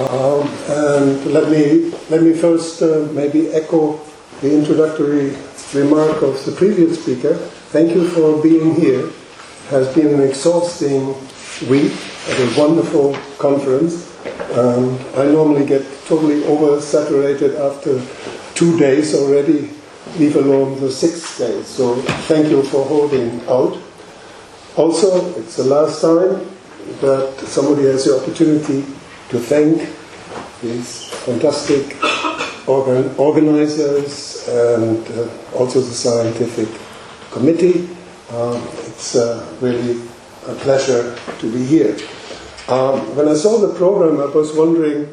And let me first maybe echo the introductory remark of the previous speaker. Thank you for being here. It has been an exhausting week at a wonderful conference. I normally get totally oversaturated after 2 days already, leave alone the 6th day. So thank you for holding out. Also, it's the last time that somebody has the opportunity to thank these fantastic organizers and also the scientific committee. It's really a pleasure to be here. When I saw the program, I was wondering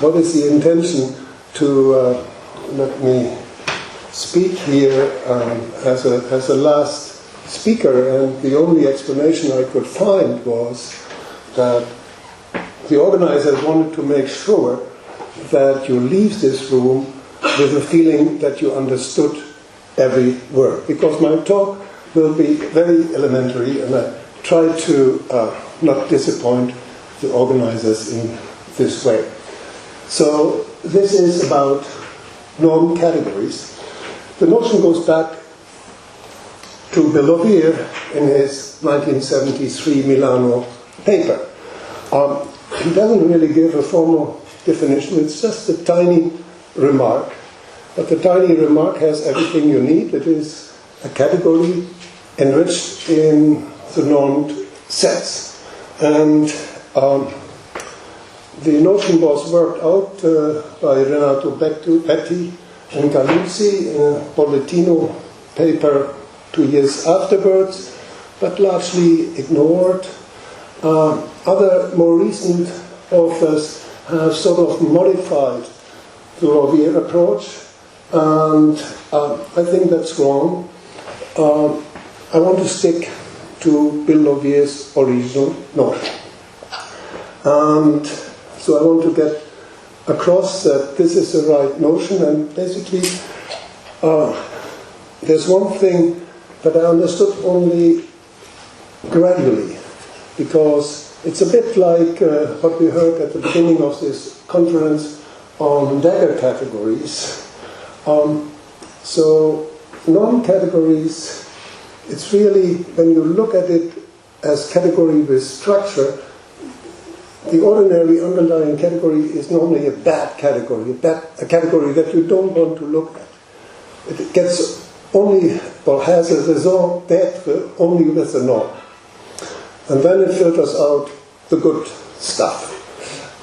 what is the intention to let me speak here as a last speaker, and the only explanation I could find was that the organizers wanted to make sure that you leave this room with a feeling that you understood every word, because my talk will be very elementary, and I try to not disappoint the organizers in this way. So this is about norm categories. The notion goes back to Belovier in his 1973 Milano paper. He doesn't really give a formal definition, it's just a tiny remark. But the tiny remark has everything you need. It is a category enriched in the normed sets. And the notion was worked out by Renato Betti and Galuzzi in a Bollettino paper 2 years afterwards, but largely ignored. Other more recent authors have sort of modified the Belovier approach, and I think that's wrong. I want to stick to Belovier's original notion. And so I want to get across that this is the right notion, and basically there's one thing that I understood only gradually, because it's a bit like what we heard at the beginning of this conference on dagger categories. So non-categories, it's really, when you look at it as category with structure, the ordinary underlying category is normally a bad category, a category that you don't want to look at. It gets only, or has a raison d'être only with the norm. And then it filters out the good stuff.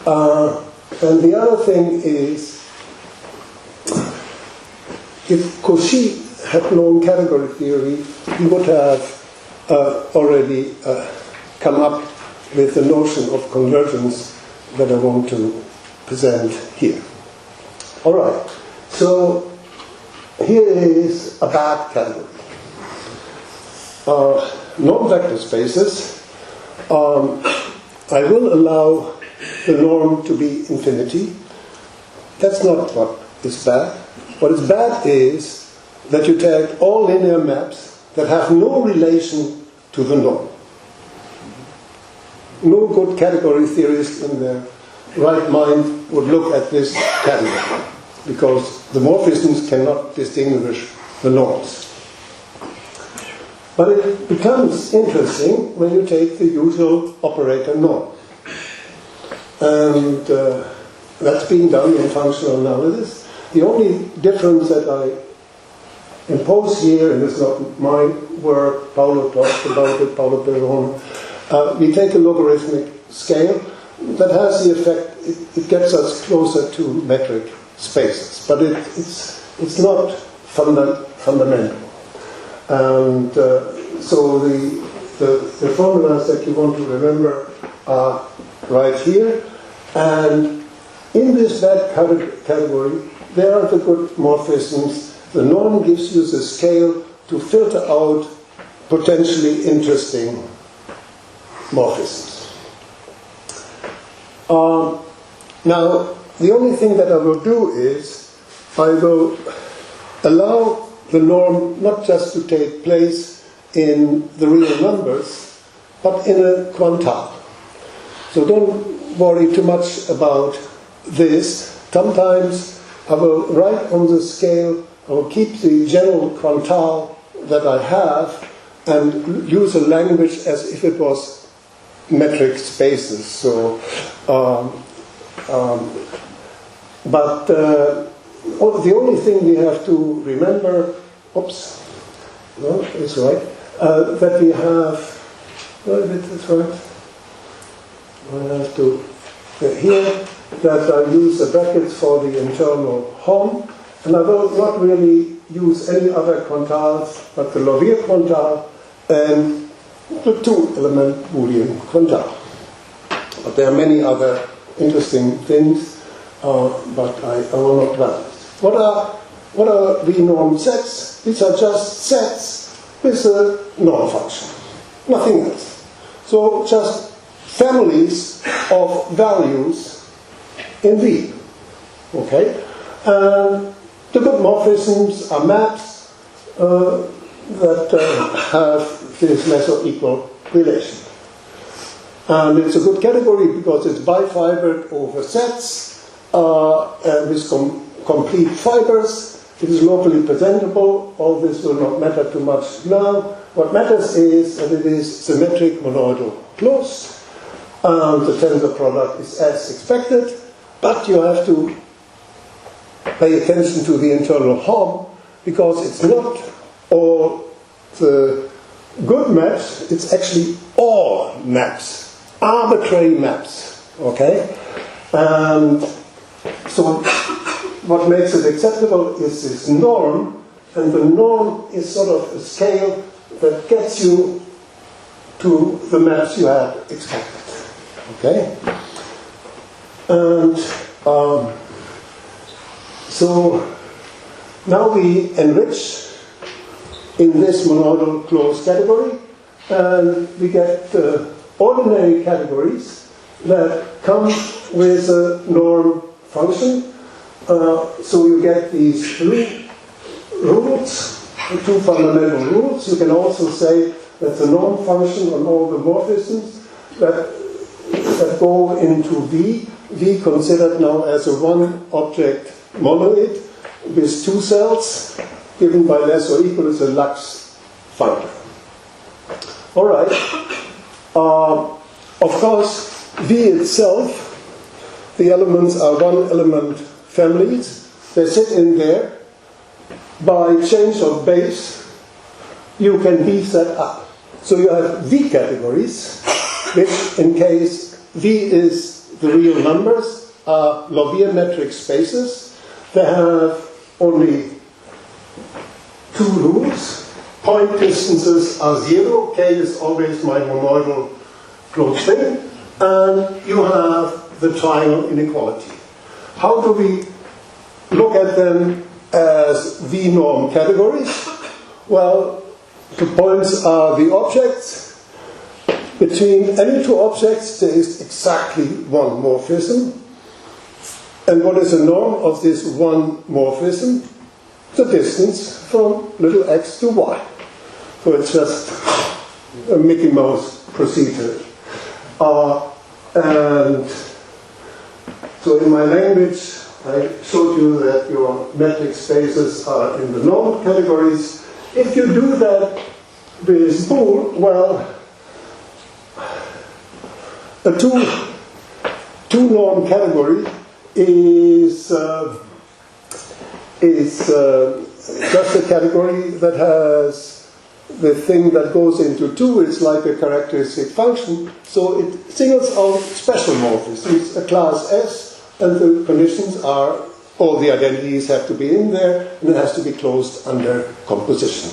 And the other thing is, if Cauchy had known category theory, he would have already come up with the notion of convergence that I want to present here. All right, so here is a bad category. Non-vector spaces. I will allow the norm to be infinity. That's not what is bad. What is bad is that you take all linear maps that have no relation to the norm. No good category theorist in their right mind would look at this category, because the morphisms cannot distinguish the norms. But it becomes interesting when you take the usual operator norm. And that's being done in functional analysis. The only difference that I impose here, and it's not my work, Paolo talked about it, Paolo Perrone, we take a logarithmic scale that has the effect, it gets us closer to metric spaces, but it's not fundamental. And so the formulas that you want to remember are right here, and in this bad category there are the good morphisms. The norm gives you the scale to filter out potentially interesting morphisms. Now, the only thing that I will do is I will allow the norm not just to take place in the real numbers, but in a quantile. So don't worry too much about this. Sometimes I will write on the scale, I will keep the general quantile that I have and use a language as if it was metric spaces. So, but the only thing we have to remember, oops, no, it's right, that we have, it's right, I have to, here, that I use the brackets for the internal home, and I will not really use any other quantiles but the Lorvier quantile and the two-element Boolean quantile. But there are many other interesting things, but I will not dwell. What are the norm sets? These are just sets with a norm function, nothing else. So just families of values in V. Okay? And the good morphisms are maps that have this less or equal relation. And it's a good category because it's bifibered over sets with complete fibers. It is locally presentable. All this will not matter too much now. What matters is that it is symmetric monoidal closed. The tensor product is as expected, but you have to pay attention to the internal hom because it's not all the good maps, it's actually all maps, arbitrary maps, okay? And so what makes it acceptable is this norm, and the norm is sort of a scale that gets you to the maps you had expected, okay? And so now we enrich in this monoidal closed category, and we get ordinary categories that come with a norm function. So you get these three rules, the two fundamental rules. You can also say that the norm function on all the morphisms that go into V considered now as a one-object monoid with two cells, given by less or equal is a Lux functor. All right. Of course, V itself, the elements are one-element families. They sit in there. By change of base, you can beef that up. So you have V categories, which in case V is the real numbers, are Lorvier metric spaces. They have only two rules. Point distances are 0. K is always my monoidal closed thing. And you have the triangle inequality. How do we look at them as V norm categories? Well, the points are the objects. Between any two objects, there is exactly one morphism. And what is the norm of this one morphism? The distance from little x to y. So it's just a Mickey Mouse procedure. And so in my language, I showed you that your metric spaces are in the norm categories. If you do that with Boole, well, a two norm category is just a category that has the thing that goes into 2. It's like a characteristic function, so it singles out special morphisms, a class S, and the conditions are all the identities have to be in there, and it has to be closed under composition.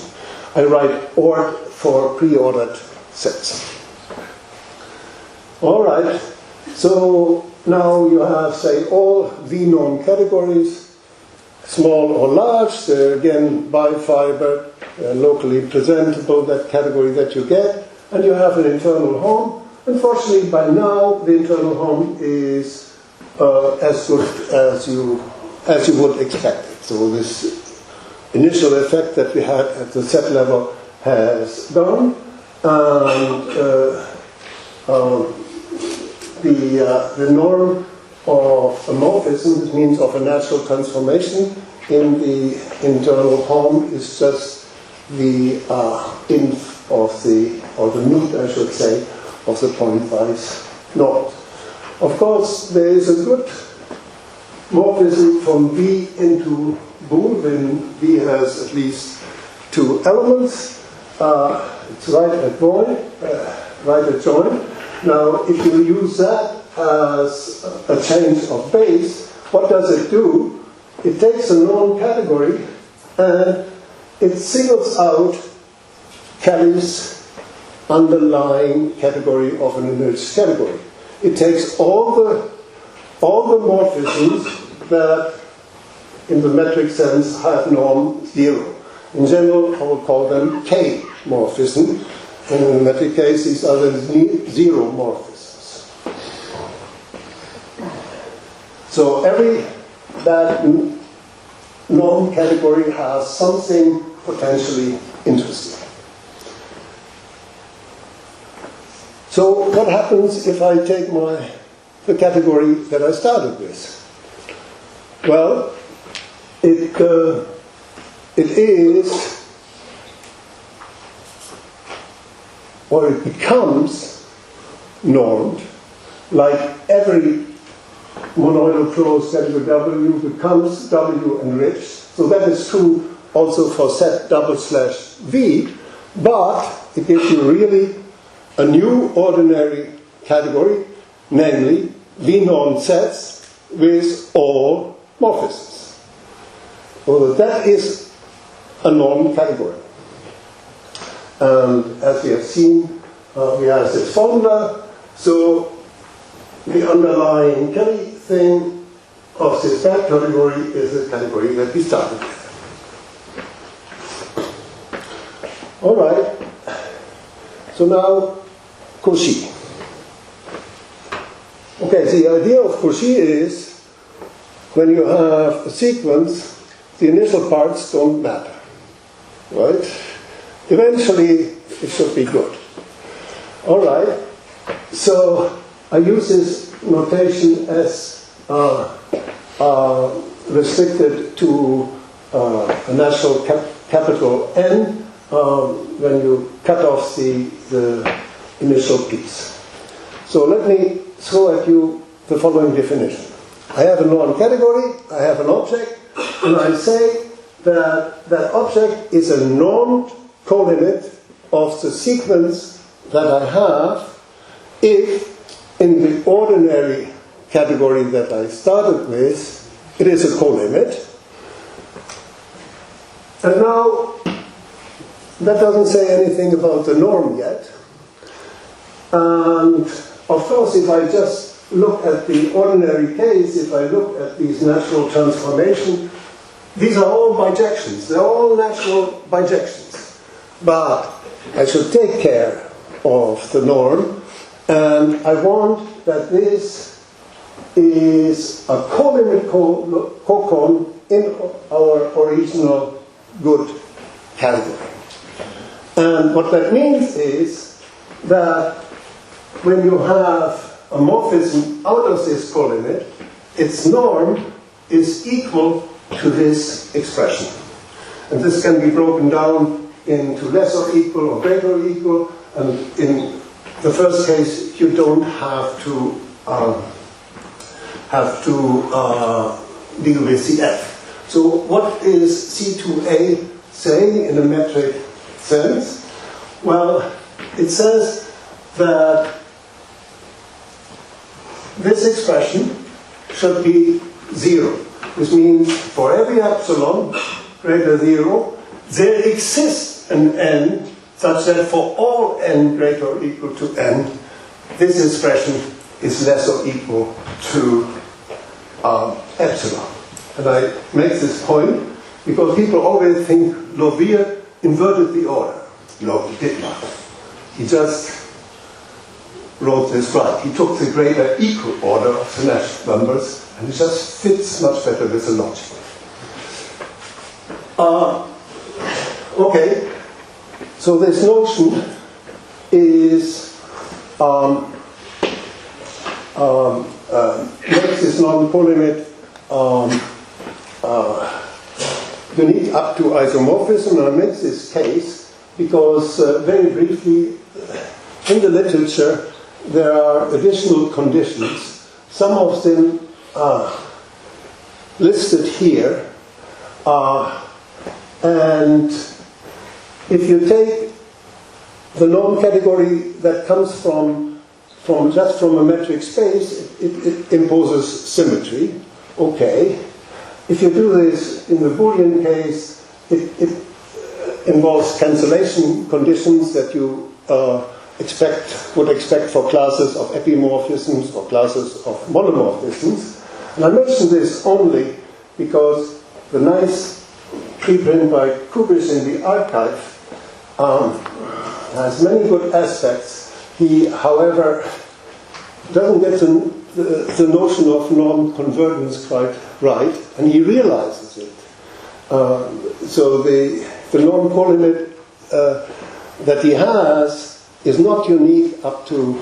I write OR for pre-ordered sets. All right, so now you have, say, all V-norm categories, small or large. They're again bifiber, locally presentable, that category that you get, and you have an internal home. Unfortunately, by now, the internal home is as good as you would expect it. So this initial effect that we had at the set level has gone, and the norm of a morphism, this means of a natural transformation in the internal form, is just the inf of the, or the meat, I should say, of the pointwise norm. Of course, there is a good morphism from V into bool when V has at least two elements. It's right at join. Now, if you use that as a change of base, what does it do? It takes a norm category and it singles out Kelly's underlying category of an image category. It takes all the morphisms that, in the metric sense, have norm 0. In general, I would call them K morphism. And in the metric case, these are the 0 morphisms. So every that norm category has something potentially interesting. So what happens if I take the category that I started with? Well, it is, or it becomes normed, like every monoidal closed category W becomes W enriched. So that is true also for set /V, but it gives you really a new ordinary category, namely V-normed sets with all morphisms. So that is a norm category. And as we have seen, we have this formula. So the underlying Kelly thing of this bad category is the category that we started with. All right. So now, Cauchy. Okay, the idea of Cauchy is when you have a sequence, the initial parts don't matter, right? Eventually, it should be good. All right. So I use this notation as restricted to a natural capital N when you cut off the initial piece. So let me throw at you the following definition. I have a norm category, I have an object, and I say that that object is a normed colimit of the sequence that I have if in the ordinary category that I started with, it is a colimit. And now, that doesn't say anything about the norm yet. And of course, if I just look at the ordinary case, if I look at these natural transformations, these are all bijections. They're all natural bijections. But I should take care of the norm, and I want that this is a colimit cocon in our original good category. And what that means is that when you have a morphism out of this colimit, its norm is equal to this expression. And this can be broken down into less or equal or greater or equal. And in the first case, you don't have to deal with the F. So what is C2A saying in a metric sense? Well, it says that this expression should be 0. This means for every epsilon greater 0, there exists an n such that for all n greater or equal to n, this expression is less or equal to epsilon. And I make this point because people always think Lovir inverted the order. No, he did not. He just wrote this right. He took the greater equal order of the natural numbers, and it just fits much better with the logic. Okay, so this notion is makes this non-polyimide unique up to isomorphism. And I make this case because, very briefly, in the literature, there are additional conditions. Some of them are listed here. And if you take the norm category that comes just from a metric space, it imposes symmetry. Okay. If you do this in the Boolean case, it involves cancellation conditions that you would expect for classes of epimorphisms or classes of monomorphisms. And I mention this only because the nice preprint by Kubis in the archive has many good aspects. He, however, doesn't get the notion of norm convergence quite right, and he realizes it. So the norm polyimide that he has is not unique up to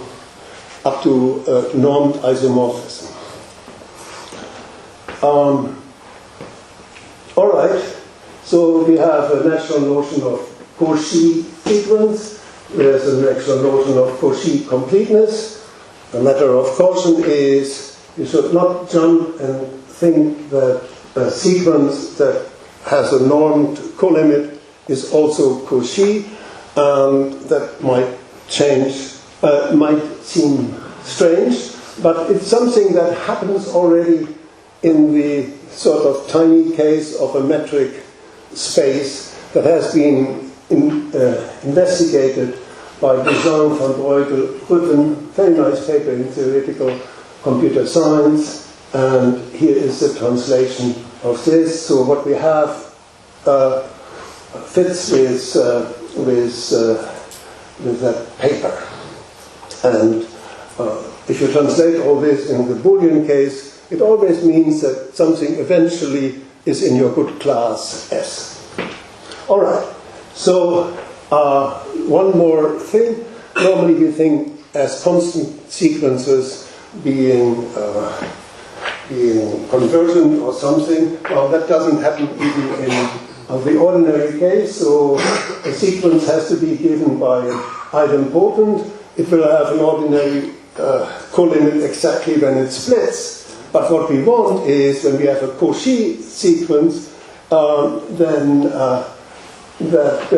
normed isomorphism. All right. So we have a natural notion of Cauchy sequence. There's a natural notion of Cauchy completeness. A matter of caution is you should not jump and think that a sequence that has a normed colimit is also Cauchy. That might seem strange, but it's something that happens already in the sort of tiny case of a metric space that has been investigated by Jean van Breugel, Rutten, very nice paper in theoretical computer science, and here is the translation of this. So what we have fits with that paper. And if you translate all this in the Boolean case, it always means that something eventually is in your good class S. All right. So one more thing. Normally we think as constant sequences being convergent or something. Well, that doesn't happen even in the ordinary case. So a sequence has to be given by an idempotent. It will have an ordinary colimit exactly when it splits. But what we want is when we have a Cauchy sequence, then that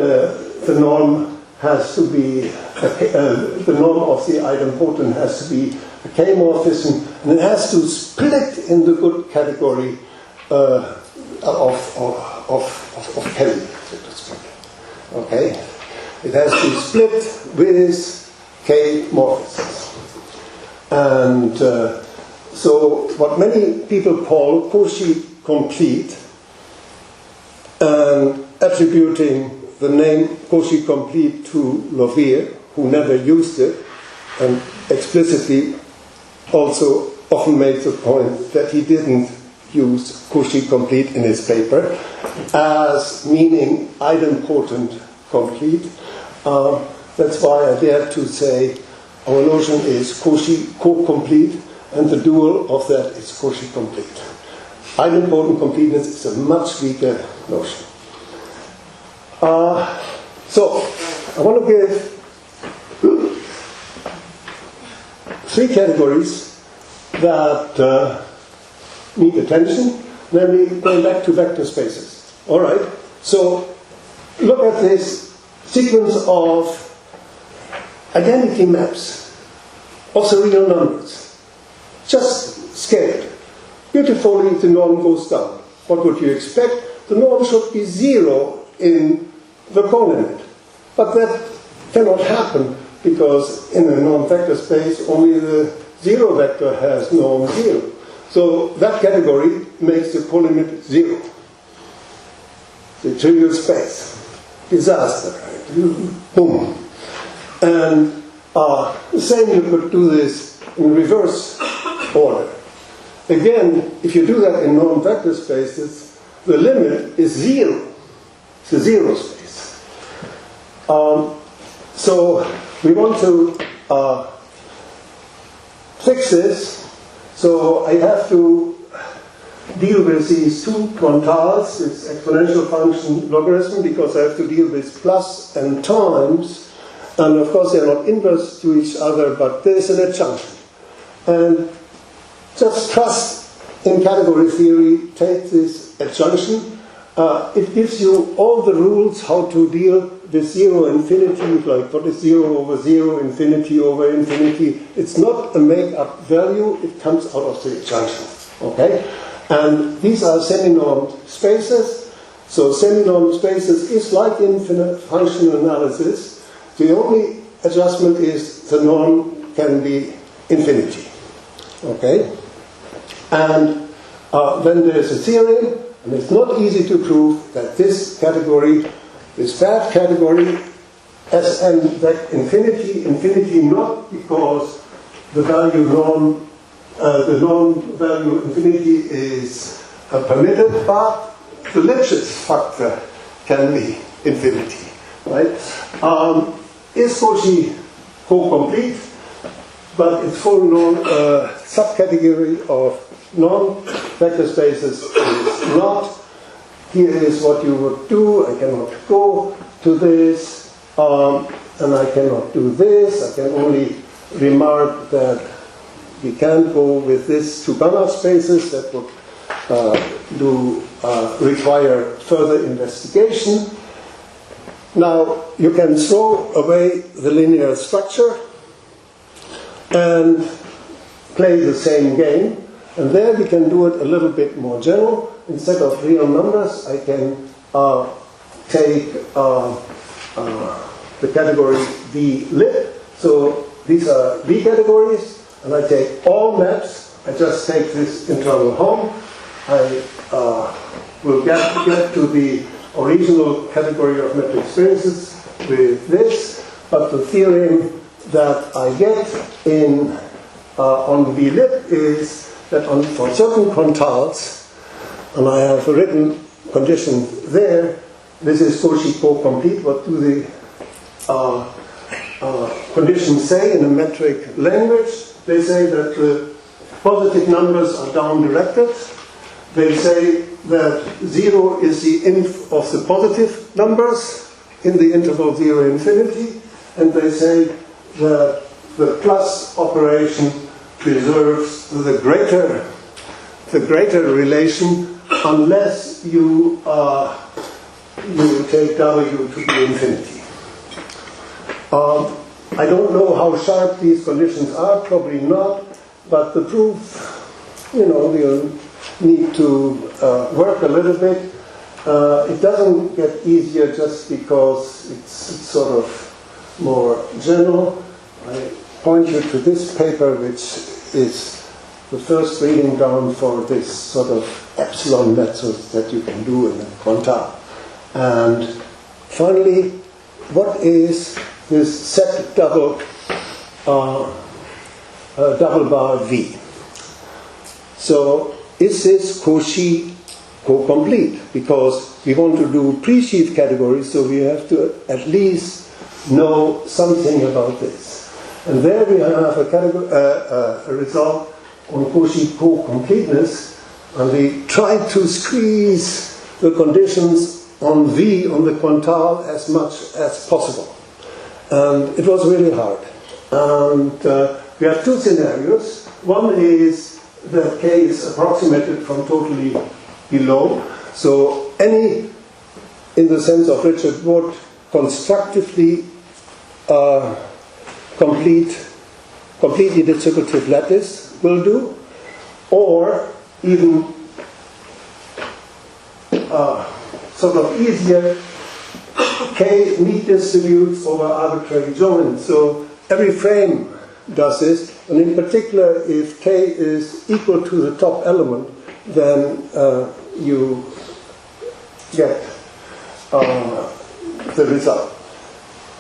the norm has to be the norm of the idempotent has to be a K-morphism, and it has to split in the good category of K, so to speak. Okay, it has to split with K-morphisms, and so what many people call Cauchy complete, attributing the name Cauchy complete to Lovire, who never used it, and explicitly also often made the point that he didn't use Cauchy complete in his paper, as meaning idempotent complete. That's why I dare to say our notion is Cauchy co-complete, and the dual of that is Cauchy complete. Idempotent completeness is a much weaker notion. So, I want to give three categories that need attention, namely going back to vector spaces. All right, so look at this sequence of identity maps of the real numbers, just scaled. Beautifully, the norm goes down. What would you expect? The norm should be 0 in the colimit. But that cannot happen because in a non-vector space only the 0 vector has norm 0. So that category makes the colimit 0. The trivial space. Disaster. Boom. And the same you could do this in reverse order. Again, if you do that in non-vector spaces, the limit is 0. It's a 0 space. So we want to fix this, so I have to deal with these two quantiles, this exponential function logarithm, because I have to deal with plus and times, and of course they're not inverse to each other, but there is an adjunction. And just trust in category theory, take this adjunction. It gives you all the rules how to deal with zero infinity, like what is 0 over 0, infinity over infinity. It's not a make-up value, it comes out of the adjunction. Okay? And these are semi-normed spaces. So semi-normed spaces is like infinite function analysis. The only adjustment is the norm can be infinity. Okay? And then there's a theorem, and it's not easy to prove that this category, this bad category, Sn that infinity not because the value norm, the norm value infinity is permitted, but the Lipschitz factor can be infinity, right? Is Cauchy co-complete? But its full subcategory of non-vector spaces is not. Here is what you would do. I cannot go to this, and I cannot do this. I can only remark that we can't go with this to Banach spaces. That would require further investigation. Now, you can throw away the linear structure and play the same game. And there we can do it a little bit more general. Instead of real numbers, I can take the category V lib. So these are V categories, and I take all maps. I just take this internal home. I will get to the original category of metric experiences with this, but the theorem that I get in on V lib is that for certain quantiles, and I have a written condition there, this is Cauchy co-complete. What do the conditions say in a metric language? They say that the positive numbers are down-directed. They say that 0 is the inf of the positive numbers in the interval 0 infinity, and they say that the plus operation preserves the greater relation unless you take W to be infinity. I don't know how sharp these conditions are, probably not, but the proof, we'll need to work a little bit. It doesn't get easier just because it's sort of more general. I point you to this paper, which is the first reading down for this sort of epsilon method that you can do in a quantile. And finally, what is this set double bar V? So is this Cauchy co-complete? Because we want to do pre-sheaf categories, so we have to at least know something about this. And there we have a result on Cauchy co-completeness, and we try to squeeze the conditions on V, on the quantile, as much as possible. And it was really hard. And we have two scenarios. One is that K is approximated from totally below. So any, in the sense of Richard Wood, constructively completely distributive lattice will do, or even sort of easier, K neat distributes over arbitrary joins. So every frame does this, and in particular, if K is equal to the top element, then you get the result.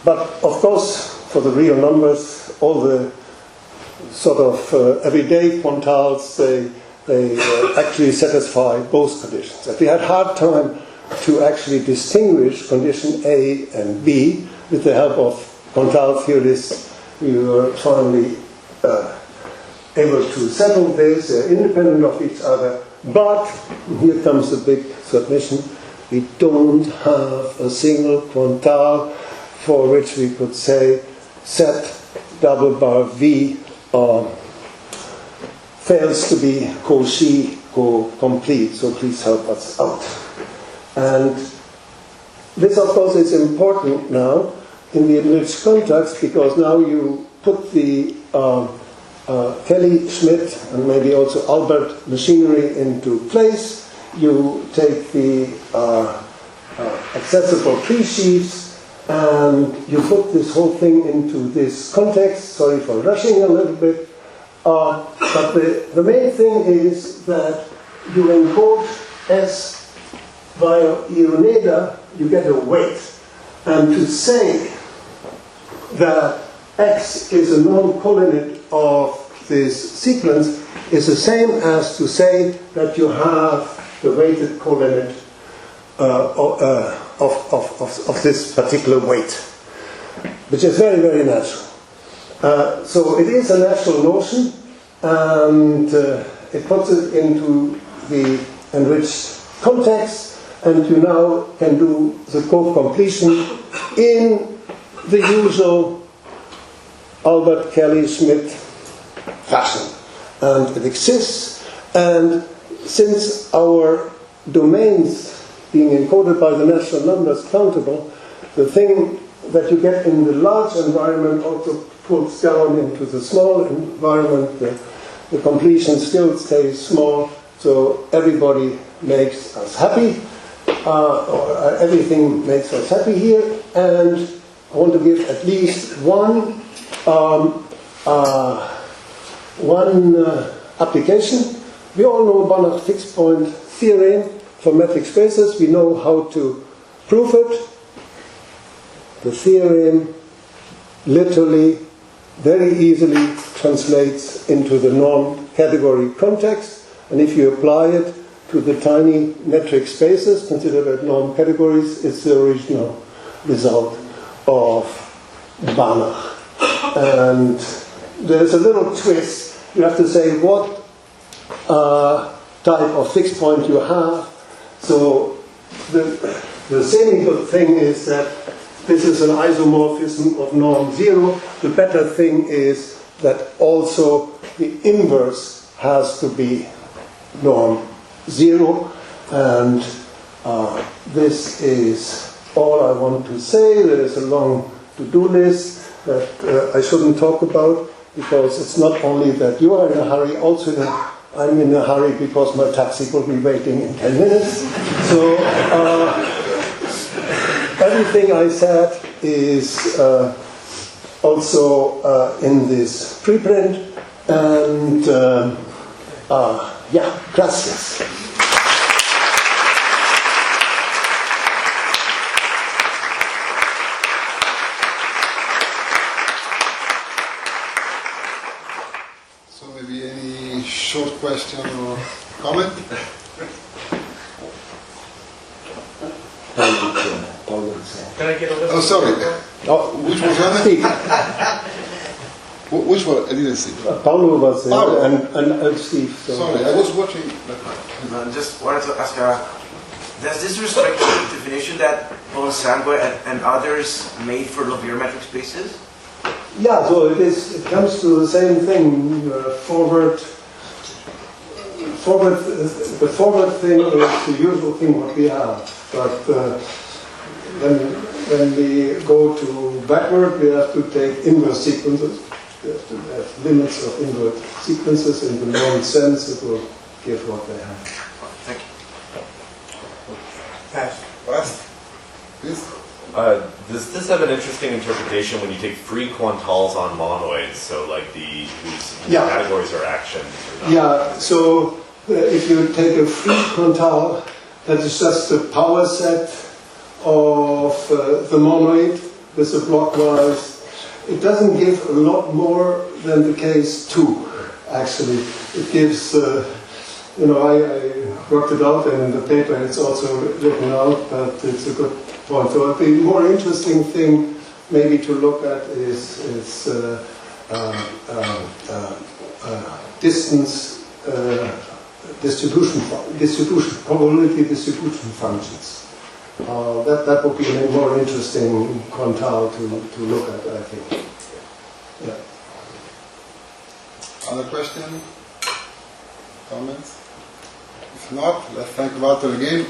But of course, for the real numbers, all the sort of everyday quantiles, they actually satisfy both conditions. If we had hard time to actually distinguish condition A and B with the help of quantile theorists, we were finally able to settle this, they're independent of each other, but here comes the big submission, we don't have a single quantile for which we could say set double bar V fails to be Cauchy complete, so please help us out. And this, of course, is important now in the enriched context, because now you put the Kelly, Schmidt, and maybe also Albert machinery into place. You take the accessible tree sheaves and you put this whole thing into this context. Sorry for rushing a little bit. But the main thing is that you encode S via Ioneda, you get a weight. And to say that X is a non-coordinate of this sequence is the same as to say that you have the weighted coordinate of this particular weight, which is very, very natural. So it is a natural notion, and it puts it into the enriched context, and you now can do the co-completion in the usual Albert, Kelly, Schmidt fashion. And it exists, and since our domains being encoded by the natural numbers countable, the thing that you get in the large environment also pulls down into the small environment. The completion still stays small, so everybody makes us happy, or everything makes us happy here. And I want to give at least one application. We all know Banach fixed point theorem for metric spaces. We know how to prove it. The theorem literally, very easily translates into the norm category context. And if you apply it to the tiny metric spaces considered as norm categories, it's the original result of Banach. And there's a little twist. You have to say what type of fixed point you have. So the semi-good thing is that this is an isomorphism of norm 0. The better thing is that also the inverse has to be norm 0. And this is all I want to say. There is a long to-do list that I shouldn't talk about, because it's not only that you are in a hurry, also I'm in a hurry because my taxi will be waiting in 10 minutes. So everything I said is also in this preprint, and yeah, gracias. Short question or comment? Can I get a little? Oh, sorry. Oh, which was on it? Which one? I didn't see. Paulo was there, Paulo. and Steve. So. Sorry, I was watching. I just wanted to ask, does this restrict the definition that Santiago and others made for Liouville metric spaces? Yeah, so it comes to the same thing. The forward thing is the usual thing what we have, but when we go to backward, we have to take inverse sequences. We have to have limits of inverse sequences. In the norm sense, it will give what they have. Thank you. Last, please. Does this have an interesting interpretation when you take free quantiles on monoids? So, like whose categories are actions? Yeah. So if you take a free quantile, that is just the power set of the monoid with the blockwise. It doesn't give a lot more than the case 2. Actually, it gives. I worked it out in the paper. It's also written out, but it's a good point. So the more interesting thing maybe to look at is distance probability distribution functions. That would be a more interesting quantile to look at, I think. Yeah. Other question? Comments? If not, let's thank Walter again.